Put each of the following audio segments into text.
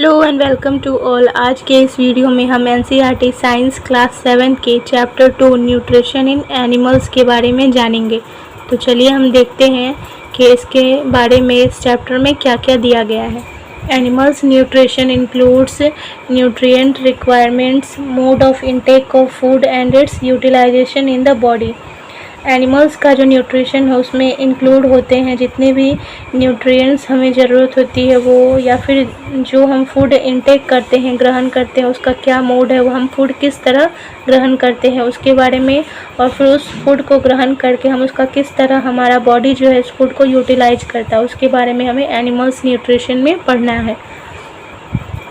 Hello and welcome to all. आज के इस वीडियो में हम एनसीईआरटी साइंस क्लास 7 के चैप्टर 2 न्यूट्रिशन इन एनिमल्स के बारे में जानेंगे। तो चलिए हम देखते हैं कि इसके बारे में इस चैप्टर में क्या क्या दिया गया है। Animals nutrition includes nutrient requirements, mode of intake of food and its utilisation in the body. Animals का जो न्यूट्रिशन है उसमें इंक्लूड होते हैं जितने भी न्यूट्रिएंट्स हमें ज़रूरत होती है वो, या फिर जो हम फूड इंटेक करते हैं, ग्रहण करते हैं, उसका क्या मोड है, वो हम फूड किस तरह ग्रहण करते हैं उसके बारे में, और फिर उस फूड को ग्रहण करके हम उसका किस तरह हमारा बॉडी जो है उस फूड को यूटिलाइज करता है उसके बारे में हमें एनिमल्स न्यूट्रिशन में पढ़ना है।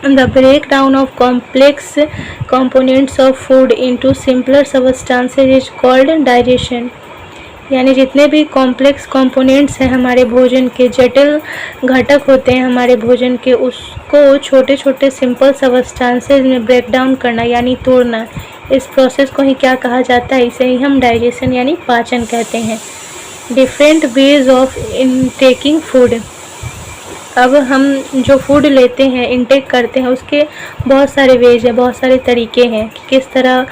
The breakdown of complex components of food into simpler substances is called digestion। यानी जितने भी कॉम्प्लेक्स कंपोनेंट्स हैं हमारे भोजन के, जटिल घटक होते हैं हमारे भोजन के, उसको छोटे छोटे सिंपल सबस्टांसेस में ब्रेक डाउन करना यानी तोड़ना, इस प्रोसेस को ही क्या कहा जाता है? इसे ही हम डाइजेशन यानी पाचन कहते हैं। Different ways of intaking food. अब हम जो फूड लेते हैं, इंटेक करते हैं, उसके बहुत सारे वेज हैं, बहुत सारे तरीके हैं कि किस तरह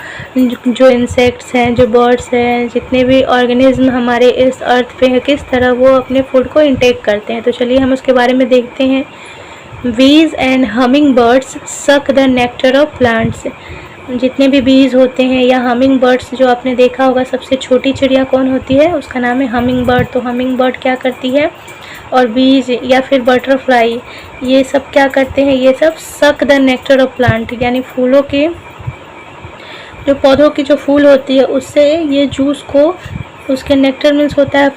जो इंसेक्ट्स हैं, जो बर्ड्स हैं, जितने भी ऑर्गेनिज्म हमारे इस अर्थ पे हैं, किस तरह वो अपने फूड को इंटेक करते हैं। तो चलिए हम उसके बारे में देखते हैं। बीज and humming birds suck the nectar of plants. जितने भी बीज होते हैं या हमिंग बर्ड्स, जो आपने देखा होगा सबसे छोटी चिड़िया कौन होती है, उसका नाम है हमिंग बर्ड। तो हमिंग बर्ड क्या करती है, और बीज या फिर बटरफ्लाई, ये सब क्या करते हैं, ये सब suck the nectar of plant यानी फूलों के, जो पौधों की जो फूल होती है उससे ये जूस को, उसके नेक्टर मीन्स होता है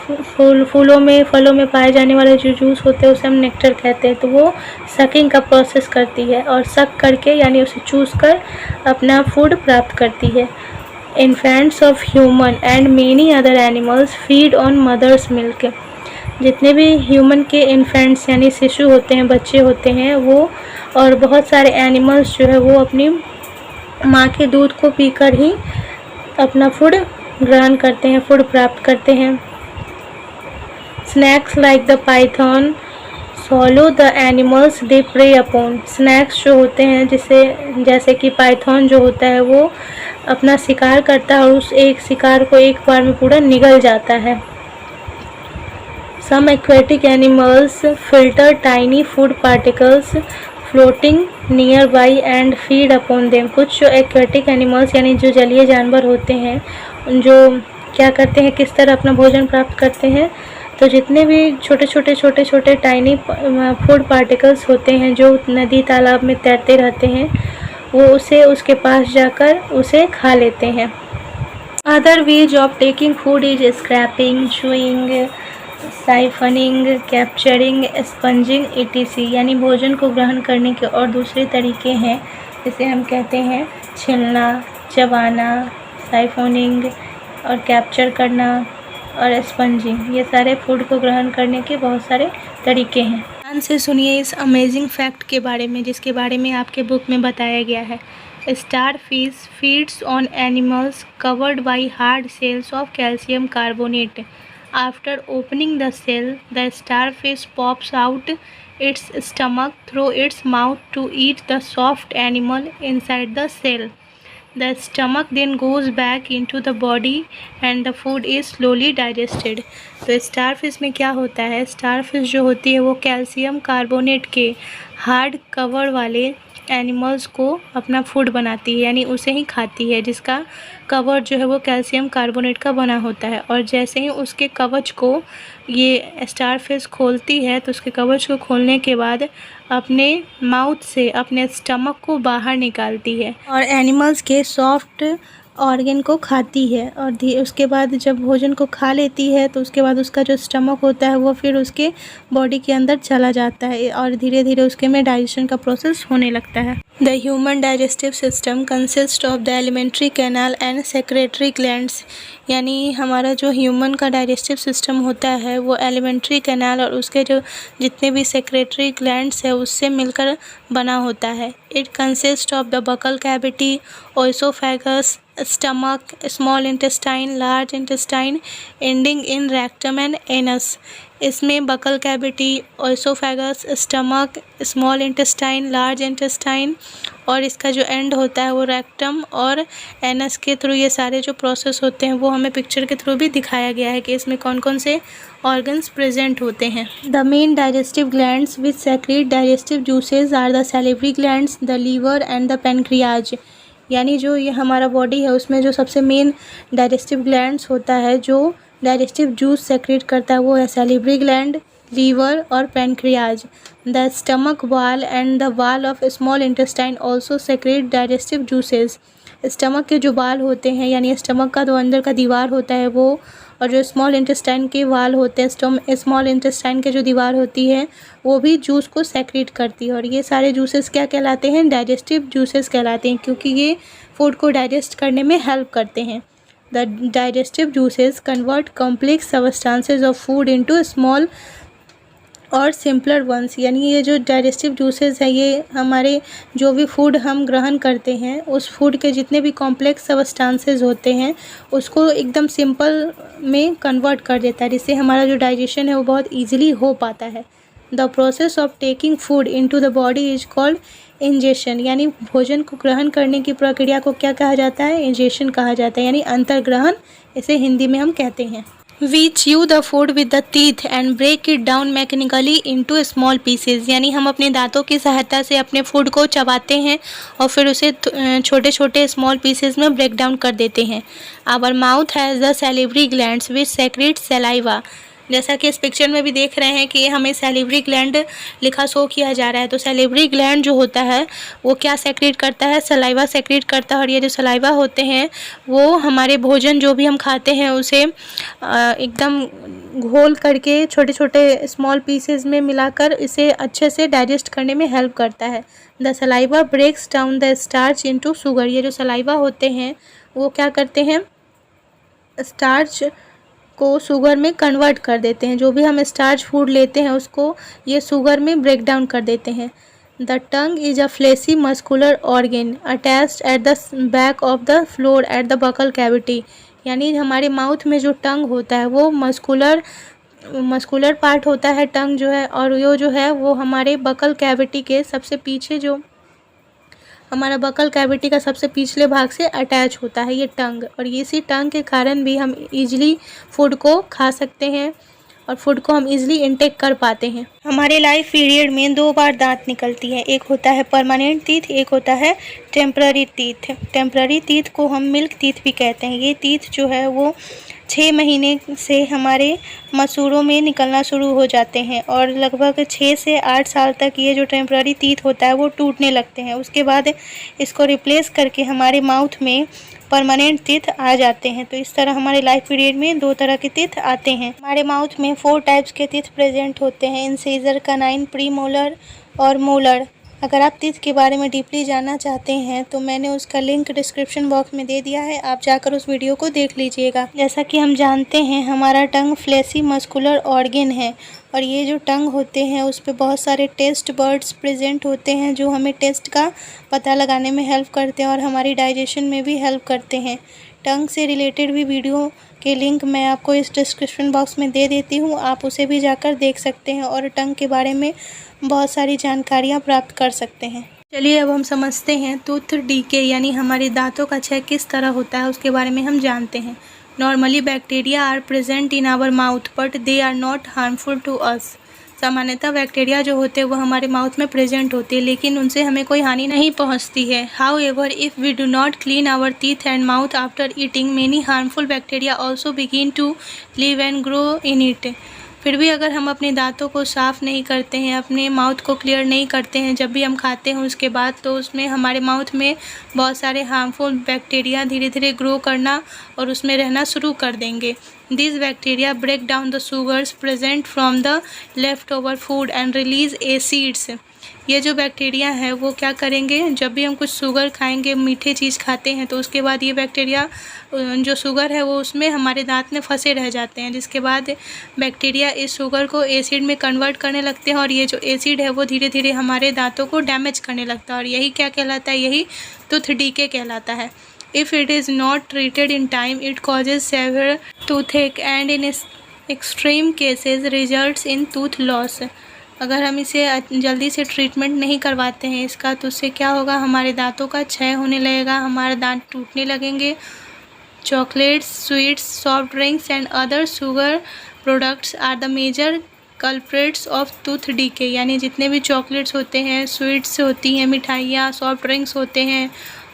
फूलों में, फलों में पाए जाने वाले जो जूस होते हैं उसे हम नेक्टर कहते हैं। तो वो सकिंग का प्रोसेस करती है और सक करके यानी उसे चूस कर अपना फूड प्राप्त करती है। Infants of human and many other animals feed on mother's milk. जितने भी ह्यूमन के इन्फेंट्स यानी शिशु होते हैं, बच्चे होते हैं, वो और बहुत सारे एनिमल्स जो है वो अपनी माँ के दूध को पीकर ही अपना फूड ग्रहण करते हैं, फूड प्राप्त करते हैं। Snakes like the python swallow the animals they prey upon. Snakes जो होते हैं जैसे कि पाइथन जो होता है वो अपना शिकार करता है और उस एक शिकार को एक बार में पूरा निगल जाता है। Some aquatic animals filter tiny food particles floating nearby and feed upon them। कुछ जो एक्वेटिक एनिमल्स यानी जो जलीय जानवर होते हैं, जो क्या करते हैं, किस तरह अपना भोजन प्राप्त करते हैं, तो जितने भी छोटे छोटे टाइनी फूड पार्टिकल्स होते हैं जो नदी तालाब में तैरते रहते हैं, वो उसे उसके पास जाकर उसे खा लेते हैं। Other ways of taking food is scraping, chewing, siphoning, capturing, sponging etc। यानी भोजन को ग्रहण करने के और दूसरे तरीके हैं, जिसे हम कहते हैं छीलना, चबाना, साइफनिंग और कैप्चर करना और स्पंजिंग। ये सारे फूड को ग्रहण करने के बहुत सारे तरीके हैं। ध्यान से सुनिए इस अमेजिंग फैक्ट के बारे में जिसके बारे में आपके बुक में बताया गया है। Starfish feeds on animals covered by hard shells of calcium carbonate. After opening the cell, the starfish pops out its stomach through its mouth to eat the soft animal inside the cell. The stomach then goes back into the body and the food is slowly digested। तो starfish में क्या होता है, starfish जो होती है वो calcium carbonate के हार्ड कवर वाले एनिमल्स को अपना फूड बनाती है यानी उसे ही खाती है, जिसका कवर जो है वो कैल्शियम कार्बोनेट का बना होता है। और जैसे ही उसके कवच को ये स्टारफिश खोलती है तो उसके कवच को खोलने के बाद अपने माउथ से अपने स्टमक को बाहर निकालती है और एनिमल्स के सॉफ्ट ऑर्गन को खाती है। और उसके बाद जब भोजन को खा लेती है तो उसके बाद उसका जो स्टमक होता है वो फिर उसके बॉडी के अंदर चला जाता है और धीरे धीरे उसके में डाइजेशन का प्रोसेस होने लगता है। The human digestive system consist of the alimentary canal and secretary glands. यानी हमारा जो ह्यूमन का डाइजेस्टिव सिस्टम होता है वो एलिमेंट्री कैनाल और उसके जो जितने भी सेक्रेटरी ग्लैंड्स है उससे मिलकर बना होता है। It consist of the buccal cavity, oesophagus, stomach, small intestine, large intestine, ending in rectum and anus. इसमें buccal cavity, oesophagus, stomach, small intestine, large intestine और इसका जो एंड होता है वो रेक्टम और एनस के थ्रू ये सारे जो प्रोसेस होते हैं वो हमें पिक्चर के थ्रू भी दिखाया गया है कि इसमें कौन कौन से ऑर्गन्स प्रेजेंट होते हैं। The main digestive glands which secrete digestive juices are the salivary glands, the liver and the pancreas. यानी जो ये हमारा बॉडी है उसमें जो सबसे मेन डाइजेस्टिव ग्लैंड्स होता है जो डाइजेस्टिव जूस सेक्रेट करता है वो है सैलिवरी ग्लैंड, लीवर और pancreas. The stomach wall and the wall of small intestine also secrete digestive juices. Stomach के जो बाल होते हैं यानी स्टमक का जो अंदर का दीवार होता है वो, और जो स्मॉल इंटेस्टाइन के वाल होते हैं, स्मॉल इंटेस्टाइन के जो दीवार होती है वो भी जूस को सेक्रेट करती है। और ये सारे जूसेस क्या कहलाते हैं? डाइजेस्टिव जूसेस कहलाते हैं, क्योंकि ये फूड को डाइजेस्ट करने में हेल्प करते हैं। The digestive juices convert complex substances of food into small और सिंपलर वंस। यानी ये जो डाइजेस्टिव जूसेस है ये हमारे जो भी फूड हम ग्रहण करते हैं उस फूड के जितने भी कॉम्प्लेक्स सब्सटेंसेस होते हैं उसको एकदम सिंपल में कन्वर्ट कर देता है, जिससे हमारा जो डाइजेशन है वो बहुत ईजिली हो पाता है। The process of taking food into the body is called ingestion. यानी भोजन को ग्रहण करने की प्रक्रिया को क्या कहा जाता है? इंजेशन कहा जाता है, यानी अंतर्ग्रहण इसे हिंदी में हम कहते हैं। We chew the food with the teeth and break it down mechanically into small pieces। यानी हम अपने दांतों की सहायता से अपने फूड को चबाते हैं और फिर उसे छोटे छोटे स्मॉल पीसेस में ब्रेक डाउन कर देते हैं। Our mouth has the salivary glands which secrete saliva। जैसा कि इस पिक्चर में भी देख रहे हैं कि हमें सैलिवरी ग्लैंड लिखा शो किया जा रहा है। तो सैलिवरी ग्लैंड जो होता है वो क्या सेक्रेट करता है? सलाइवा सेक्रेट करता है। और ये जो सलाइवा होते हैं वो हमारे भोजन जो भी हम खाते हैं उसे एकदम घोल करके छोटे छोटे स्मॉल पीसेस में मिलाकर इसे अच्छे से डाइजेस्ट करने में हेल्प करता है। The saliva breaks down the starch into sugar. ये जो सलाइवा होते हैं वो क्या करते हैं? स्टार्च को शुगर में कन्वर्ट कर देते हैं। जो भी हम स्टार्च फूड लेते हैं उसको ये शुगर में ब्रेक डाउन कर देते हैं। The tongue is a fleshy muscular organ attached at the back of the floor at the buccal cavity. यानी हमारे माउथ में जो टंग होता है वो मस्कुलर पार्ट होता है टंग जो है, और ये जो है वो हमारे बकल कैविटी के सबसे पीछे, जो हमारा बकल कैविटी का सबसे पिछले भाग से अटैच होता है ये टंग। और इसी टंग के कारण भी हम इजीली फूड को खा सकते हैं और फूड को हम इजीली इनटेक कर पाते हैं। हमारे लाइफ पीरियड में 2 बार दांत निकलती है, एक होता है परमानेंट टीथ, एक होता है टेम्पररी टीथ। टेम्पररी टीथ को हम मिल्क टीथ भी कहते हैं। ये टीथ जो है वो 6 महीने से हमारे मसूड़ों में निकलना शुरू हो जाते हैं और लगभग 6 से 8 साल तक ये जो टेम्पररी टीथ होता है वो टूटने लगते हैं। उसके बाद इसको रिप्लेस करके हमारे माउथ में परमानेंट टीथ आ जाते हैं। तो इस तरह हमारे लाइफ पीरियड में 2 तरह के टीथ आते हैं। हमारे माउथ में 4 टाइप्स के टीथ प्रेजेंट होते हैं, इंसिजर, कनाइन, प्रीमोलर और मोलर। अगर आप टीथ के बारे में डीपली जानना चाहते हैं तो मैंने उसका लिंक डिस्क्रिप्शन बॉक्स में दे दिया है, आप जाकर उस वीडियो को देख लीजिएगा। जैसा कि हम जानते हैं हमारा टंग फ्लेशी मस्कुलर ऑर्गन है और ये जो टंग होते हैं उस पर बहुत सारे टेस्ट बर्ड्स प्रेजेंट होते हैं जो हमें टेस्ट का पता लगाने में हेल्प करते हैं और हमारी डाइजेशन में भी हेल्प करते हैं। टंग से रिलेटेड भी वीडियो के लिंक मैं आपको इस डिस्क्रिप्शन बॉक्स में दे देती हूँ, आप उसे भी जाकर देख सकते हैं और टंग के बारे में बहुत सारी जानकारियाँ प्राप्त कर सकते हैं। चलिए अब हम समझते हैं टूथ डीके यानी हमारे दांतों का क्षय किस तरह होता है उसके बारे में हम जानते हैं। Normally bacteria are present in our mouth but they are not harmful to us. सामान्यतः बैक्टीरिया जो होते हैं वो हमारे माउथ में प्रेजेंट होती है लेकिन उनसे हमें कोई हानि नहीं पहुंचती है। However if we do not clean our teeth and mouth after eating many harmful bacteria also begin to live and grow in it. फिर भी अगर हम अपने दांतों को साफ़ नहीं करते हैं, अपने माउथ को क्लियर नहीं करते हैं जब भी हम खाते हैं उसके बाद, तो उसमें हमारे माउथ में बहुत सारे हार्मफुल बैक्टीरिया धीरे धीरे ग्रो करना और उसमें रहना शुरू कर देंगे। These bacteria break down the sugars present from the leftover food and release acids। ये जो बैक्टीरिया है वो क्या करेंगे, जब भी हम कुछ शुगर खाएंगे, मीठे चीज़ खाते हैं तो उसके बाद ये बैक्टीरिया जो शुगर है वो उसमें हमारे दांत में फंसे रह जाते हैं, जिसके बाद बैक्टीरिया इस शुगर को एसिड में कन्वर्ट करने लगते हैं और ये जो एसिड है वो धीरे धीरे हमारे दांतों को डैमेज करने लगता है और यही क्या कहलाता है, यही टूथ डीके कहलाता है। If it is not treated in time, it causes severe toothache and in extreme cases results in tooth loss. अगर हम इसे जल्दी से ट्रीटमेंट नहीं करवाते हैं इसका, तो उससे क्या होगा, हमारे दांतों का क्षय होने लगेगा, हमारे दांत टूटने लगेंगे। Chocolates, sweets, soft drinks and other sugar products are the major culprits of tooth decay. यानी जितने भी चॉकलेट्स होते हैं, स्वीट्स होती हैं, मिठाइयाँ, सॉफ्ट ड्रिंक्स होते हैं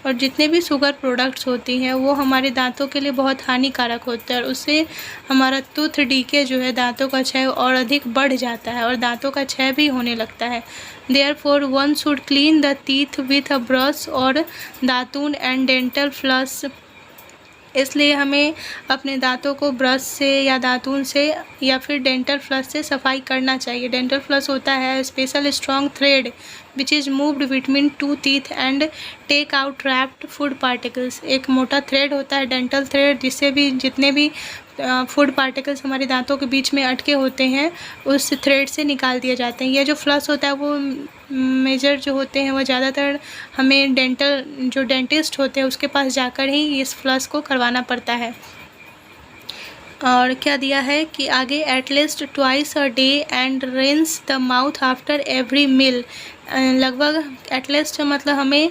और जितने भी शुगर प्रोडक्ट्स होती हैं वो हमारे दांतों के लिए बहुत हानिकारक होता है और उससे हमारा टूथ डीके जो है, दांतों का क्षय और अधिक बढ़ जाता है और दांतों का क्षय भी होने लगता है। Therefore one should clean the teeth with a brush और दातून एंड डेंटल फ्लॉस। इसलिए हमें अपने दांतों को ब्रश से या दातून से या फिर डेंटल फ्लॉस से सफाई करना चाहिए। डेंटल फ्लॉस होता है special strong thread which is moved between two teeth and take out trapped food particles. एक मोटा थ्रेड होता है डेंटल थ्रेड, जिससे भी जितने भी फूड पार्टिकल्स हमारे दांतों के बीच में अटके होते हैं उस थ्रेड से निकाल दिए जाते हैं। ये जो फ्लॉस होता है वो मेजर जो होते हैं वो ज़्यादातर हमें जो डेंटिस्ट होते हैं उसके पास जाकर ही इस फ्लॉस को करवाना पड़ता है। और क्या दिया है कि आगे at least twice a day and rinse the mouth after every meal. लगभग एटलीस्ट मतलब हमें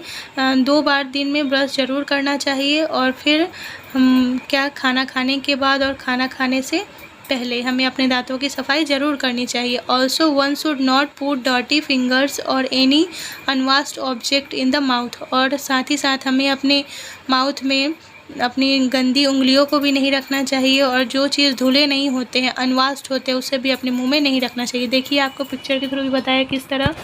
2 बार दिन में ब्रश ज़रूर करना चाहिए और फिर हम खाना खाने के बाद और खाना खाने से पहले हमें अपने दांतों की सफाई ज़रूर करनी चाहिए। Also one should not put dirty fingers और any unwashed object in the mouth. और साथ ही साथ हमें अपने माउथ में अपनी गंदी उंगलियों को भी नहीं रखना चाहिए और जो चीज़ धुले नहीं होते हैं, अनवॉश्ड होते हैं, उसे भी अपने मुंह में नहीं रखना चाहिए। देखिए आपको पिक्चर के थ्रू भी बताया किस तरह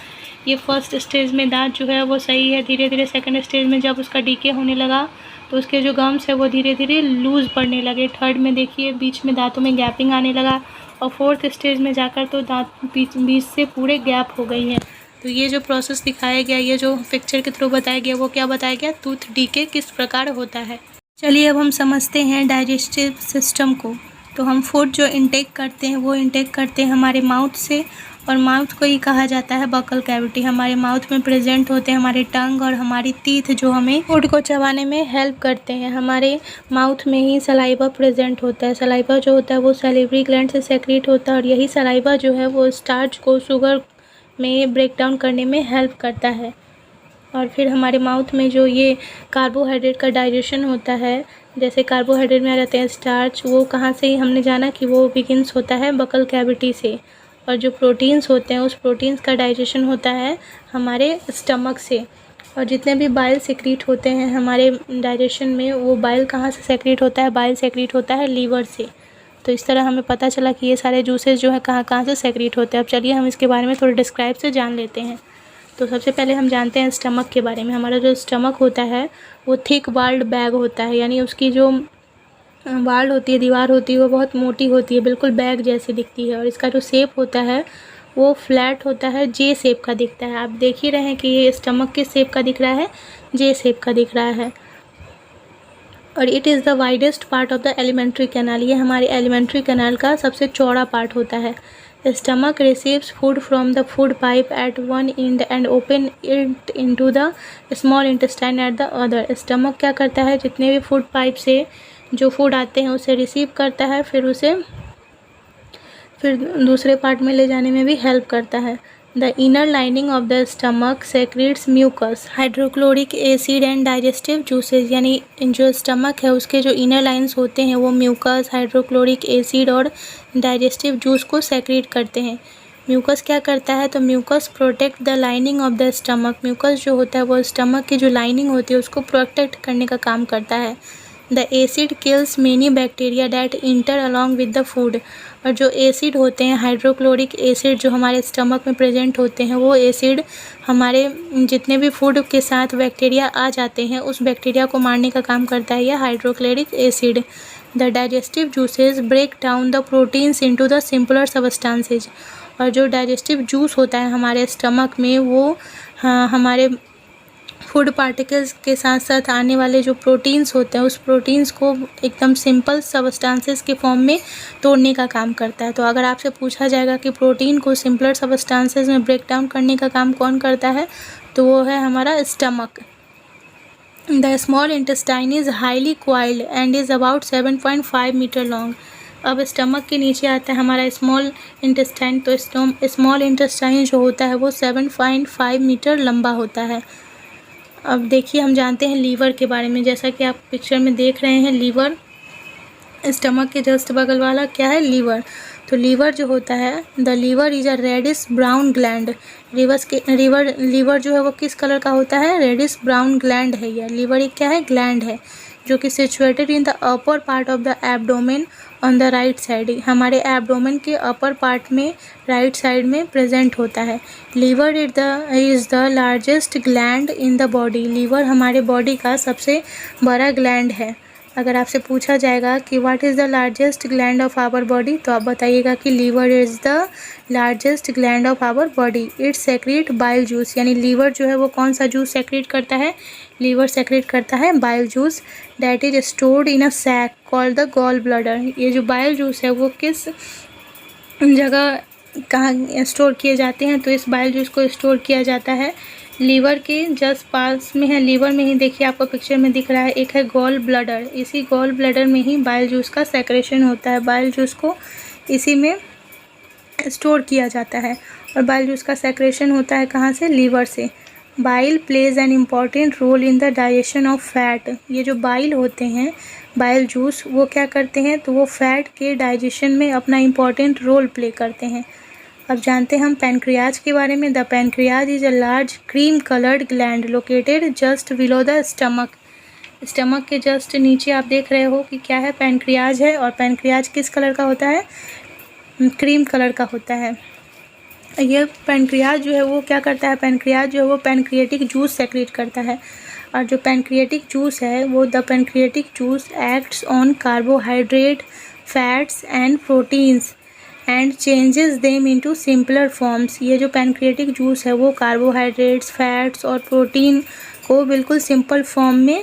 ये फर्स्ट स्टेज में दांत जो है वो सही है। धीरे धीरे सेकंड स्टेज में जब उसका डीके होने लगा तो उसके जो गम्स है वो धीरे धीरे लूज़ पड़ने लगे। थर्ड में देखिए बीच में दांतों में गैपिंग आने लगा और फोर्थ स्टेज में जाकर तो दांत बीच से पूरे गैप हो गई हैं। तो ये जो प्रोसेस दिखाया गया, ये जो पिक्चर के थ्रू बताया गया, वो क्या बताया गया, टूथ डीके किस प्रकार होता है। चलिए अब हम समझते हैं डाइजेस्टिव सिस्टम को। तो हम फूड जो इंटेक करते हैं वो इंटेक करते हैं हमारे माउथ से और माउथ को ही कहा जाता है बकल कैविटी। हमारे माउथ में प्रेजेंट होते हैं हमारे टंग और हमारी टीथ जो हमें फूड को चबाने में हेल्प करते हैं। हमारे माउथ में ही सलाइवा प्रेजेंट होता है। सलाइवा जो होता है वो सैलिवरी ग्लैंड से सेक्रेट होता है और यही सलाइवा जो है वो स्टार्च को शुगर में ब्रेक डाउन करने में हेल्प करता है। और फिर हमारे माउथ में जो ये कार्बोहाइड्रेट का डाइजेशन होता है, जैसे कार्बोहाइड्रेट में आ जाते हैं स्टार्च, वो कहाँ से ही हमने जाना कि वो बिगिंस होता है बकल कैविटी से। और जो प्रोटीन्स होते हैं उस प्रोटीन्स का डाइजेशन होता है हमारे स्टमक से। और जितने भी बाइल सेक्रीट होते हैं हमारे डाइजेशन में, वो बाइल कहाँ से सेक्रीट होता है, बाइल सेक्रीट होता है लीवर से। तो इस तरह हमें पता चला कि ये सारे जूसेस जो है कहाँ कहाँ से सेक्रीट होते हैं। अब चलिए हम इसके बारे में थोड़ा डिस्क्राइब से जान लेते हैं। तो सबसे पहले हम जानते हैं स्टमक के बारे में। हमारा जो स्टमक होता है वो थिक वाल्ड बैग होता है, यानी उसकी जो वाल होती है, दीवार होती है, वो बहुत मोटी होती है, बिल्कुल बैग जैसी दिखती है। और इसका जो शेप होता है वो फ्लैट होता है, जे शेप का दिखता है। आप देख ही रहे हैं कि ये स्टमक किस शेप का दिख रहा है, जे शेप का दिख रहा है। और it is the widest part of the alimentary canal. ये हमारे एलिमेंट्री कैनाल का सबसे चौड़ा पार्ट होता है। Stomach receives food from the food pipe at one end and open it into the small intestine at the other. Stomach क्या करता है, जितने भी फूड पाइप से जो फूड आते हैं उसे रिसीव करता है, फिर उसे दूसरे पार्ट में ले जाने में भी हेल्प करता है। The inner lining of the stomach secretes mucus, hydrochloric acid and digestive juices. यानी जो स्टमक है उसके जो इनर लाइन्स होते हैं वो म्यूकस, हाइड्रोक्लोरिक एसिड और डाइजेस्टिव जूस को सेक्रेट करते हैं। म्यूकस क्या करता है, तो mucus protect the lining of the stomach. Mucus जो होता है वो स्टमक की जो लाइनिंग होती है उसको प्रोटेक्ट करने का काम करता है। The acid kills many bacteria that inter along with the food. और जो एसिड होते हैं, हाइड्रोक्लोरिक एसिड जो हमारे स्टमक में प्रेजेंट होते हैं, वो एसिड हमारे जितने भी फूड के साथ बैक्टीरिया आ जाते हैं उस बैक्टीरिया को मारने का काम करता है यह hydrochloric acid. The digestive juices break down the proteins into the simpler substances. और जो डाइजेस्टिव जूस होता है हमारे स्टमक में वो हमारे फूड पार्टिकल्स के साथ साथ आने वाले जो प्रोटीन्स होते हैं उस प्रोटीन्स को एकदम सिंपल सबस्टांसेस के फॉर्म में तोड़ने का काम करता है। तो अगर आपसे पूछा जाएगा कि प्रोटीन को सिंपलर सबस्टांसेस में ब्रेक डाउन करने का काम कौन करता है, तो वो है हमारा stomach. The small intestine is highly coiled and is about 7.5 metre long. अब स्टमक के नीचे आता है हमारा स्मॉल इंटेस्टाइन। तो स्मॉल इंटेस्टाइन जो होता है वो 7.5 मीटर लंबा होता है। अब देखिए हम जानते हैं लीवर के बारे में। जैसा कि आप पिक्चर में देख रहे हैं, लीवर स्टमक के जस्ट बगल वाला क्या है, लीवर। तो लीवर जो होता है, the liver is a reddish brown gland. Liver जो है वो किस कलर का होता है, रेडिश ब्राउन ग्लैंड है। यह लीवर एक क्या है, ग्लैंड है, जो कि situated in the upper part of the abdomen on the right side. हमारे एब्डोमेन के अपर पार्ट में राइट साइड में प्रेजेंट होता है। Liver is the largest gland in the body. Liver हमारे बॉडी का सबसे बड़ा ग्लैंड है। अगर आपसे पूछा जाएगा कि what is the largest gland of our body, तो आप बताइएगा कि liver is the largest gland of our body. Its secrete bile juice, यानी लीवर जो है वो कौन सा जूस सेक्रेट करता है, लीवर सेक्रेट करता है bile juice. That is stored in a sac called the gall bladder. ये जो बाइल जूस है वो किस जगह कहाँ स्टोर किए जाते हैं, तो इस बाइल जूस को स्टोर किया जाता है लीवर के जस्ट पास में है। लीवर में ही देखिए आपको पिक्चर में दिख रहा है, एक है गॉल ब्लैडर। इसी गॉल ब्लैडर में ही बाइल जूस का सेक्रेशन होता है। बाइल जूस को इसी में स्टोर किया जाता है और बाइल जूस का सेक्रेशन होता है कहाँ से, लीवर से। Bile plays an important role in the digestion of fat. ये जो बाइल होते हैं, बाइल जूस, वो क्या करते हैं, तो वो फैट के डाइजेशन में अपना इम्पॉर्टेंट रोल प्ले करते हैं। अब जानते हैं हम पैनक्रियाज के बारे में। The pancreas is a large cream coloured gland located just below the stomach. Stomach के जस्ट नीचे आप देख रहे हो कि क्या है, पैनक्रियाज है। और पैनक्रियाज किस कलर का होता है, क्रीम कलर का होता है। ये पैनक्रियाज जो है वो क्या करता है, पैनक्रियाज जो है वो पैनक्रिएटिक जूस सेक्रेट करता है। और जो पैनक्रिएटिक जूस है वो the pancreatic juice acts on carbohydrate, fats and proteins and changes them into simpler forms. ये जो पैनक्रिएटिक जूस है वो कार्बोहाइड्रेट्स, फैट्स और प्रोटीन को बिल्कुल सिंपल फॉर्म में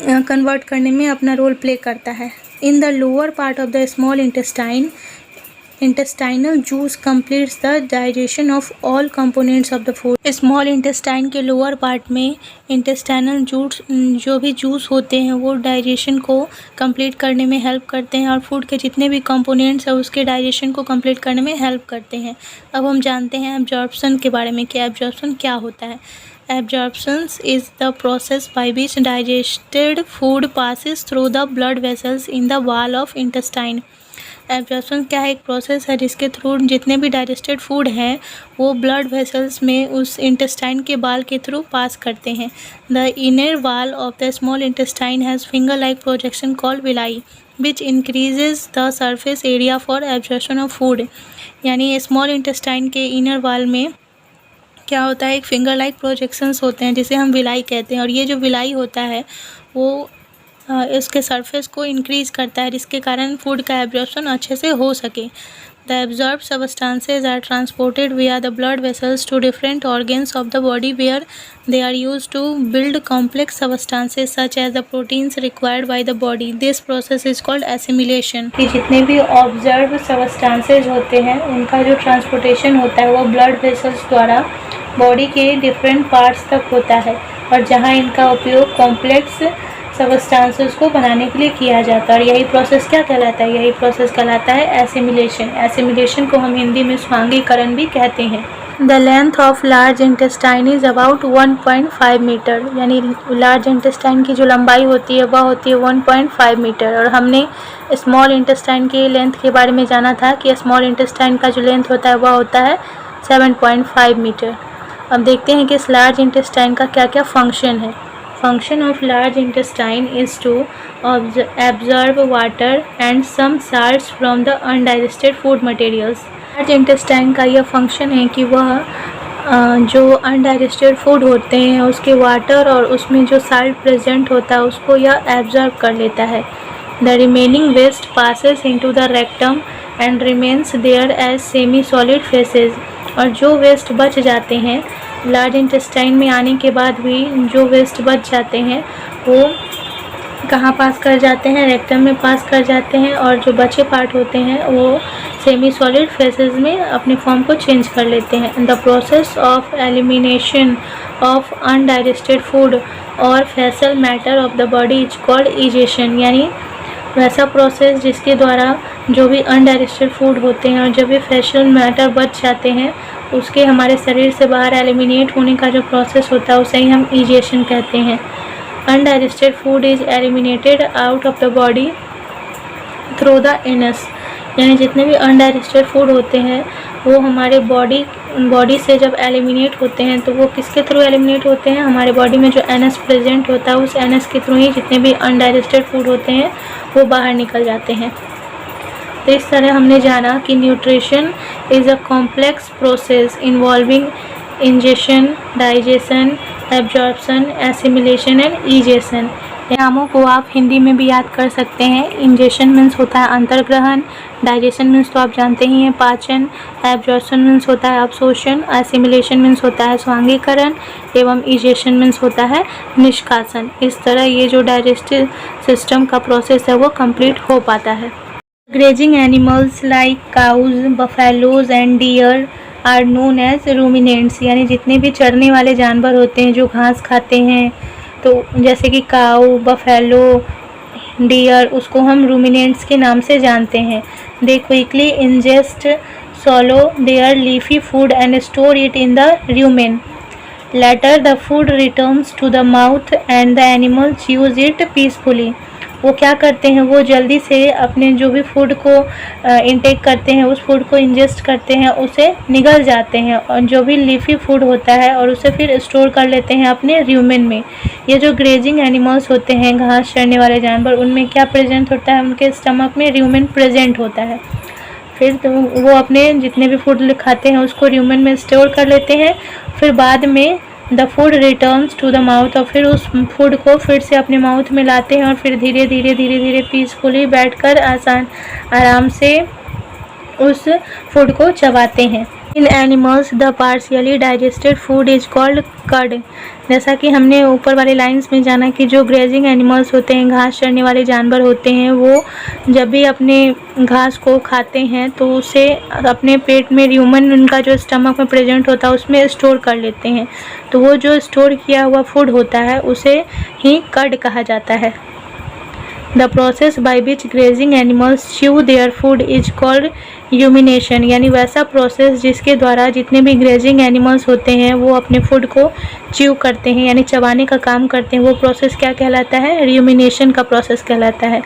कन्वर्ट करने में अपना रोल प्ले करता है। In the lower part of the small intestinal juice completes the digestion of all components of the food. Small intestine के लोअर पार्ट में इंटेस्टाइनल जूस, जो भी जूस होते हैं वो डाइजेशन को कंप्लीट करने में हेल्प करते हैं और फूड के जितने भी कंपोनेंट्स हैं उसके डाइजेशन को कंप्लीट करने में हेल्प करते हैं। अब हम जानते हैं एब्जॉर्प्शन के बारे में कि एब्जॉर्प्शन क्या होता है। Absorption is the process by which digested food passes through the blood vessels in the wall of intestine। Absorption क्या है, एक प्रोसेस है जिसके थ्रू जितने भी डाइजेस्टेड फूड हैं वो ब्लड वेसल्स में उस इंटेस्टाइन के बाल के थ्रू पास करते हैं। The inner wall of the small intestine has finger like projection called villi which increases the surface area for absorption of food. यानी स्मॉल इंटेस्टाइन के इनर वाल में क्या होता है, एक फिंगर लाइक प्रोजेक्शंस होते हैं जिसे हम विलाई कहते हैं। और ये जो विलाई होता है वो इसके सरफेस को इंक्रीज़ करता है जिसके कारण फूड का एब्जॉर्प्शन अच्छे से हो सके। The absorb substances are transported via the blood vessels to different organs of the body where they are use to build complex substances such as the proteins required by the body. This process is called assimilation. कि जितने भी observe substances होते हैं उनका जो transportation होता है वो ब्लड वेसल्स द्वारा बॉडी के डिफरेंट पार्ट्स तक होता है और जहाँ इनका उपयोग कॉम्प्लेक्स सबस्टांसेस को बनाने के लिए किया जाता है। और यही प्रोसेस क्या कहलाता है, यही प्रोसेस कहलाता है एसिमिलेशन। एसिमिलेशन को हम हिंदी में स्वांगीकरण भी कहते हैं। The length of large intestine is about 1.5 metre. यानी लार्ज इंटेस्टाइन की जो लंबाई होती है वह होती है 1.5 मीटर। और हमने स्मॉल इंटेस्टाइन के लेंथ के बारे में जाना था कि स्मॉल इंटेस्टाइन का जो लेंथ होता है वह होता है 7.5 मीटर। अब देखते हैं कि इस लार्ज इंटेस्टाइन का क्या क्या फंक्शन है। Function of large intestine is to absorb water and some salts from the undigested food materials. Large intestine का यह फंक्शन है कि वह जो अनडाइजेस्टेड फूड होते हैं उसके वाटर और उसमें जो साल्ट प्रेजेंट होता है उसको यह एब्जॉर्ब कर लेता है। The remaining waste passes into the rectum and remains there as semi solid faeces. और जो वेस्ट बच जाते हैं लार्ज इंटेस्टाइन में आने के बाद भी जो वेस्ट बच जाते हैं वो कहाँ पास कर जाते हैं, रेक्टम में पास कर जाते हैं। और जो बचे पार्ट होते हैं वो सेमी सॉलिड फेसेस में अपने फॉर्म को चेंज कर लेते हैं। The process of elimination of undigested food और faecal matter of the body is called egestion. यानी वैसा प्रोसेस जिसके द्वारा जो भी अनडाइजेस्टेड फूड होते हैं और जो भी फेशल मैटर बच जाते हैं उसके हमारे शरीर से बाहर एलिमिनेट होने का जो प्रोसेस होता है उसे ही हम इजेशन कहते हैं। Undigested food is eliminated out of the body through the anus, यानी जितने भी अनडाइजेस्टेड फूड होते हैं वो हमारे बॉडी से जब एलिमिनेट होते हैं तो वो किसके थ्रू एलिमिनेट होते हैं, हमारे बॉडी में जो एनस प्रेजेंट होता है उस एनस के थ्रू ही जितने भी अनडाइजेस्टेड फूड होते हैं वो बाहर निकल जाते हैं। तो इस तरह हमने जाना कि nutrition is a complex process involving ingestion, digestion, absorption, assimilation and egestion. नामों को आप हिंदी में भी याद कर सकते हैं। इंजेशन मीन्स होता है अंतर्ग्रहण, डाइजेशन मीन्स तो आप जानते ही हैं पाचन, एब्जॉर्प्शन मीन्स होता है अवशोषण, एसिमिलेशन मीन्स होता है स्वांगीकरण एवं इजेशन मीन्स होता है निष्कासन। इस तरह ये जो डाइजेस्टिव सिस्टम का प्रोसेस है वो कंप्लीट हो पाता है। Grazing animals like cows, buffaloes and deer are known as ruminants, यानी जितने भी चरने वाले जानवर होते हैं जो घास खाते हैं, तो जैसे कि काऊ, बफेलो, डियर, उसको हम रूमिनेंट्स के नाम से जानते हैं। दे quickly ingest swallow their leafy food and store it in the rumen. Later the food returns to the mouth and the animal chews it peacefully. वो क्या करते हैं, वो जल्दी से अपने जो भी फूड को इंटेक करते हैं, उस फूड को इंजेस्ट करते हैं, उसे निगल जाते हैं और जो भी लीफी फूड होता है और उसे फिर स्टोर कर लेते हैं अपने र्यूमेन में। ये जो ग्रेजिंग एनिमल्स होते हैं, घास चरने वाले जानवर, उनमें क्या प्रेजेंट होता है, उनके स्टमक में र्यूमेन प्रेजेंट होता है। फिर तो वो अपने जितने भी फूड खाते हैं उसको र्यूमेन में स्टोर कर लेते हैं। फिर बाद में the food returns to the mouth, और फिर उस फूड को फिर से अपने माउथ में लाते हैं और फिर धीरे धीरे पीसफुली बैठकर आराम से उस फूड को चबाते हैं। In animals the partially digested food is called cud. जैसा कि हमने ऊपर वाले लाइंस में जाना कि जो ग्रेजिंग एनिमल्स होते हैं, घास चरने वाले जानवर होते हैं, वो जब भी अपने घास को खाते हैं तो उसे अपने पेट में र्यूमन, उनका जो स्टमक में प्रेजेंट होता है, उसमें स्टोर कर लेते हैं। तो वो जो स्टोर किया हुआ फूड होता है उसे ही कर्ड कहा जाता है। The process by which grazing animals chew their food is called rumination, यानी वैसा प्रोसेस जिसके द्वारा जितने भी ग्रेजिंग एनिमल्स होते हैं वो अपने फूड को च्यू करते हैं, यानी चबाने का काम करते हैं, वो प्रोसेस क्या कहलाता है, र्यूमिनेशन का प्रोसेस कहलाता है।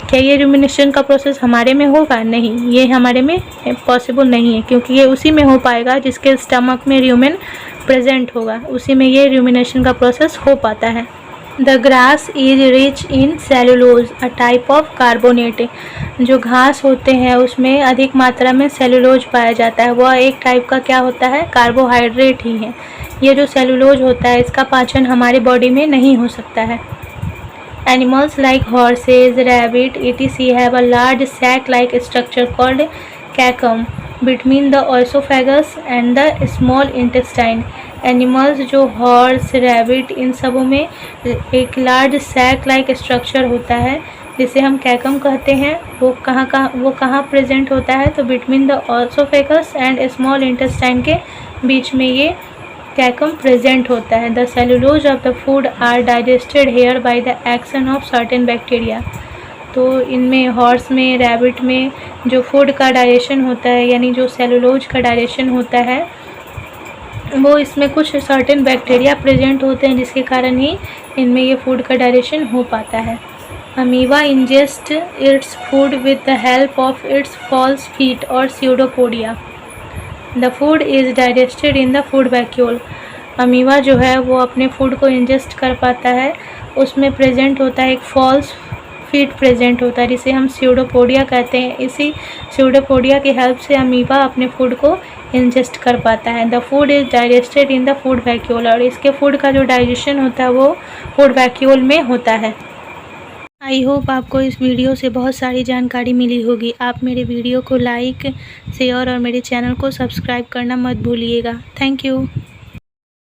क्या ये र्यूमिनेशन का प्रोसेस हमारे में होगा? नहीं, ये हमारे में पॉसिबल नहीं है, क्योंकि ये उसी में हो पाएगा जिसके स्टमक में र्यूमेन प्रेजेंट होगा, उसी में ये र्यूमिनेशन का प्रोसेस हो पाता है। The grass is rich in cellulose, a type of carbonate. जो घास होते हैं उसमें अधिक मात्रा में सेलुलोज पाया जाता है, वह एक टाइप का क्या होता है, कार्बोहाइड्रेट ही है। ये जो सेलुलोज होता है इसका पाचन हमारी बॉडी में नहीं हो सकता है। Animals like horses, rabbit, etc have a large sac like structure called caecum between the oesophagus and the small intestine. Animals जो हॉर्स, रैबिट, इन सबों में एक लार्ज सैक लाइक स्ट्रक्चर होता है जिसे हम कैकम कहते हैं। वो कहाँ प्रेजेंट होता है, तो between the oesophagus and small intestine के बीच में ये कैकम प्रेजेंट होता है। The cellulose of the food are digested here by the action of certain bacteria. तो इनमें हॉर्स में, रैबिट में जो फूड का डाइजेशन होता है, यानी जो सेलुलोज का डाइजेशन होता है, वो इसमें कुछ सर्टेन बैक्टीरिया प्रेजेंट होते हैं जिसके कारण ही इनमें ये फूड का डाइजेशन हो पाता है। Amoeba ingest its food with the help of its false feet और pseudopodia. The food is digested in the food vacuole. Amoeba जो है वो अपने फूड को इंजेस्ट कर पाता है, उसमें प्रेजेंट होता है एक फॉल्स फीट प्रेजेंट होता है जिसे हम स्यूडोपोडिया कहते हैं। इसी स्यूडोपोडिया की हेल्प से अमीबा अपने फूड को इंजेस्ट कर पाता है। The food is digested in the food vacuole, और इसके फूड का जो डाइजेशन होता है वो फूड वैक्यूल में होता है। आई होप आपको इस वीडियो से बहुत सारी जानकारी मिली होगी। आप मेरे वीडियो को लाइक, शेयर और मेरे चैनल को सब्सक्राइब करना मत भूलिएगा। Thank you.